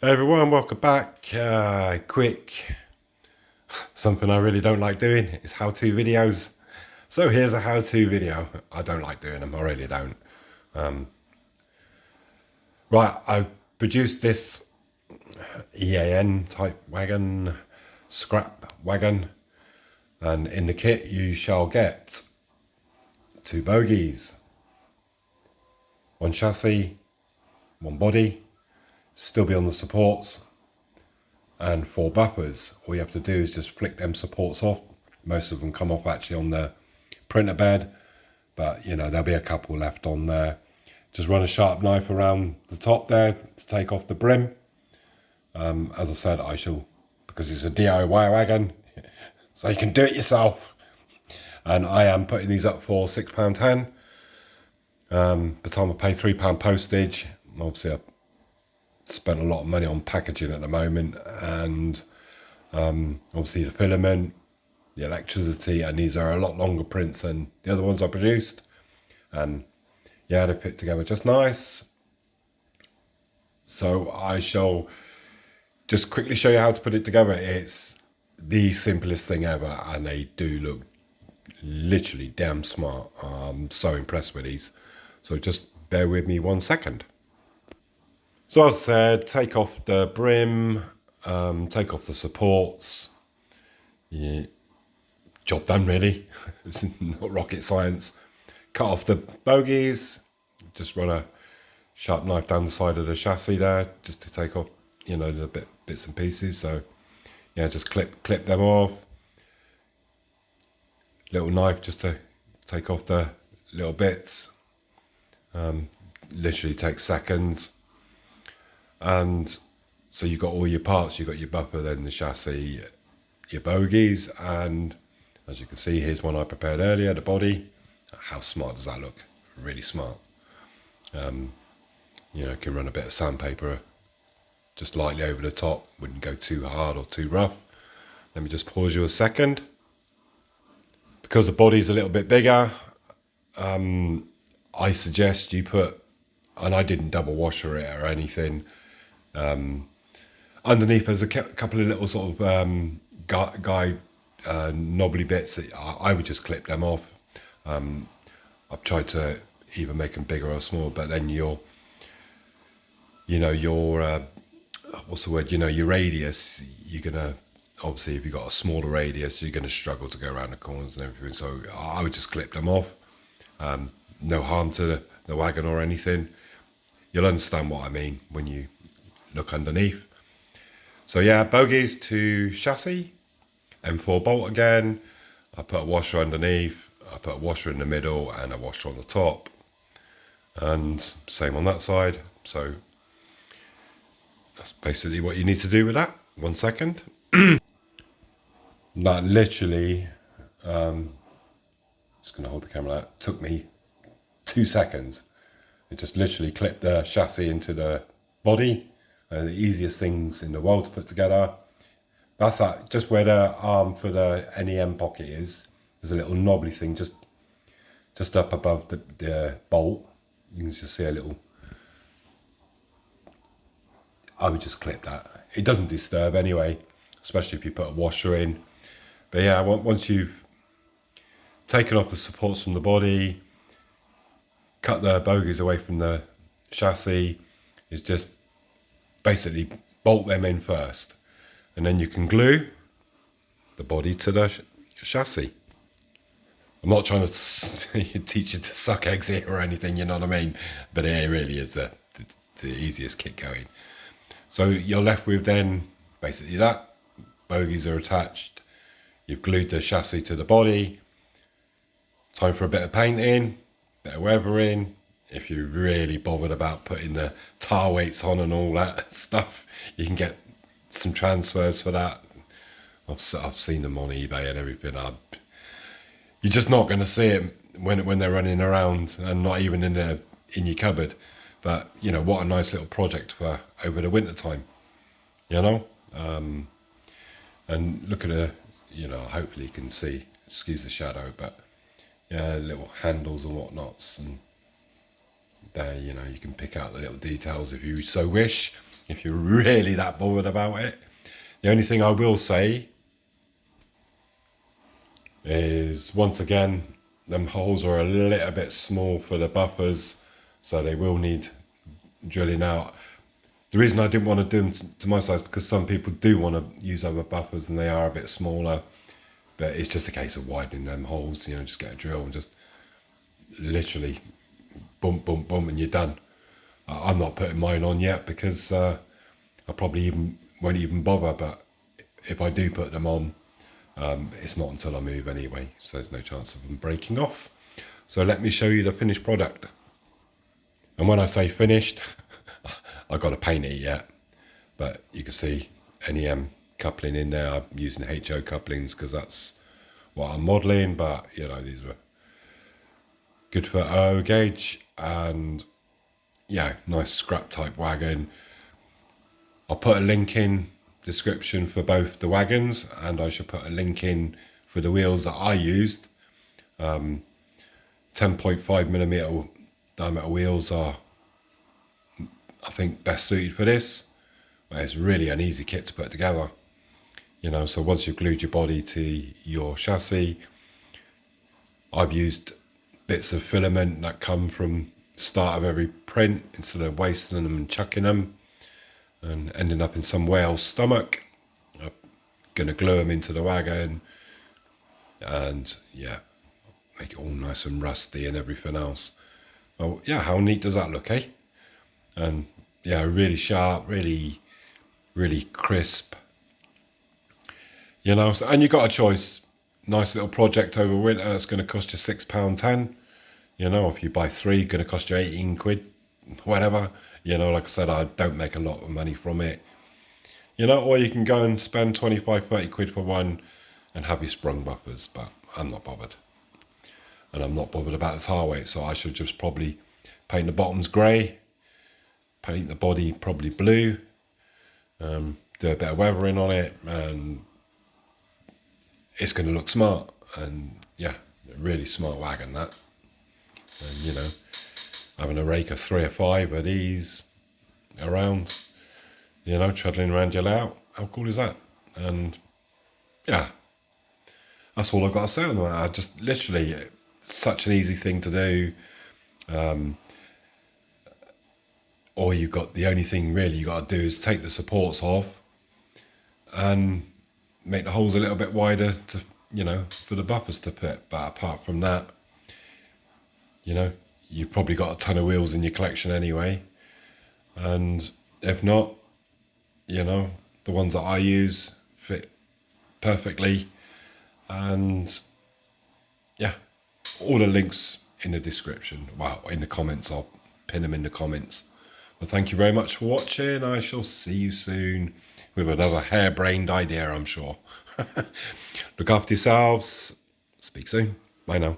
Hey everyone, welcome back. Quick, something I really don't like doing is how-to videos. So here's a how-to video. I don't like doing them, I really don't. Right, I produced this EAN type wagon, scrap wagon, and in the kit you shall get 2 bogies, 1 chassis, 1 body, still be on the supports, and 4 buffers. All you have to do is just flick them supports off. Most of them come off actually on the printer bed, but you know, there'll be a couple left on there. Just run a sharp knife around the top there to take off the brim. As I said, I shall, because it's a DIY wagon, so you can do it yourself. And I am putting these up for £6.10. By the time I pay £3 postage, obviously I've spent a lot of money on packaging at the moment, and obviously the filament, the electricity, and these are a lot longer prints than the other ones I produced. And yeah, they fit together just nice. So I shall just quickly show you how to put it together. It's the simplest thing ever, and they do look literally damn smart. I'm so impressed with these. So just bear with me 1 second. So as I said, take off the brim, take off the supports. Yeah, job done really. It's not rocket science. Cut off the bogies. Just run a sharp knife down the side of the chassis there, just to take off, you know, the bits and pieces. So yeah, just clip them off. Little knife just to take off the little bits. Literally takes seconds. And so you've got all your parts. You've got your buffer, then the chassis, your bogies, and as you can see, here's one I prepared earlier, the body. How smart does that look? Really smart. You know, can run a bit of sandpaper just lightly over the top, wouldn't go too hard or too rough. Let me just pause you a second. Because the body's a little bit bigger, I suggest you put, and I didn't double washer it or anything, underneath there's a couple of little sort of guide knobbly bits that I would just clip them off. I've tried to either make them bigger or small, but then your what's the word? You know, your radius, you're gonna, obviously if you've got a smaller radius, you're gonna struggle to go around the corners and everything. So I would just clip them off. No harm to the wagon or anything. You'll understand what I mean when you look underneath. So yeah, bogies to chassis, M4 bolt again. I put a washer underneath, I put a washer in the middle and a washer on the top, and same on that side. So that's basically what you need to do with that. 1 second. That literally, just going to hold the camera out, took me 2 seconds. It just literally clipped the chassis into the body. The easiest things in the world to put together. That's that, just where the arm for the NEM pocket is. There's a little knobbly thing just up above the bolt. You can just see a little. I would just clip that. It doesn't disturb anyway, especially if you put a washer in. But yeah, once you've taken off the supports from the body, cut the bogies away from the chassis, is just basically bolt them in first, and then you can glue the body to the chassis. I'm not trying to teach you to suck eggs here or anything, you know what I mean, but it really is the easiest kit going. So you're left with then basically that. Bogies are attached, you've glued the chassis to the body. Time for a bit of painting, bit of weathering. If you're really bothered about putting the tar weights on and all that stuff, you can get some transfers for that. I've seen them on eBay and everything. You're just not going to see it when they're running around, and not even in your cupboard. But you know, what a nice little project for over the winter time, you know. And look at the, you know, hopefully you can see, excuse the shadow, but yeah, little handles and whatnots, and there, you know, you can pick out the little details if you so wish. if you're really that bothered about it. The only thing I will say is, once again, them holes are a little bit small for the buffers, so they will need drilling out. The reason I didn't want to do them to my size, because some people do want to use other buffers and they are a bit smaller, but it's just a case of widening them holes, you know, just get a drill and just literally bump, bump, bump, and you're done. I'm not putting mine on yet because I probably won't even bother, but if I do put them on, it's not until I move anyway, so there's no chance of them breaking off. So let me show you the finished product. And when I say finished, I've got to paint it yet, but you can see NEM coupling in there. I'm using HO couplings because that's what I'm modelling, but you know, these were good for O gauge, and yeah, nice scrap type wagon. I'll put a link in description for both the wagons, and I should put a link in for the wheels that I used. 10.5mm diameter wheels are, I think, best suited for this. It's really an easy kit to put together, you know. So once you've glued your body to your chassis, I've used bits of filament that come from the start of every print instead of wasting them and chucking them and ending up in some whale's stomach. I'm going to glue them into the wagon and yeah, make it all nice and rusty and everything else. Oh yeah, how neat does that look, eh? And yeah, really sharp, really crisp, you know. So, and you got a choice. Nice little project over winter. It's going to cost you £6.10. You know, if you buy 3, going to cost you 18 quid, whatever. You know, like I said, I don't make a lot of money from it. You know, or you can go and spend 25, 30 quid for one and have your sprung buffers, but I'm not bothered. And I'm not bothered about the tire weight, so I should just probably paint the bottoms grey, paint the body probably blue, do a bit of weathering on it, and it's going to look smart. And yeah, a really smart wagon that. And you know, having a rake of 3 or 5 of these around, you know, travelling around your layout, how cool is that? And yeah, that's all I've got to say on that. I just literally, such an easy thing to do. Or you got, the only thing really you got to do is take the supports off and make the holes a little bit wider to, you know, for the buffers to fit. But apart from that, you know, you've probably got a ton of wheels in your collection anyway. And if not, you know, the ones that I use fit perfectly. And yeah, all the links in the description. Well, in the comments, I'll pin them in the comments. Well, thank you very much for watching. I shall see you soon with another harebrained idea, I'm sure. Look after yourselves. Speak soon. Bye now.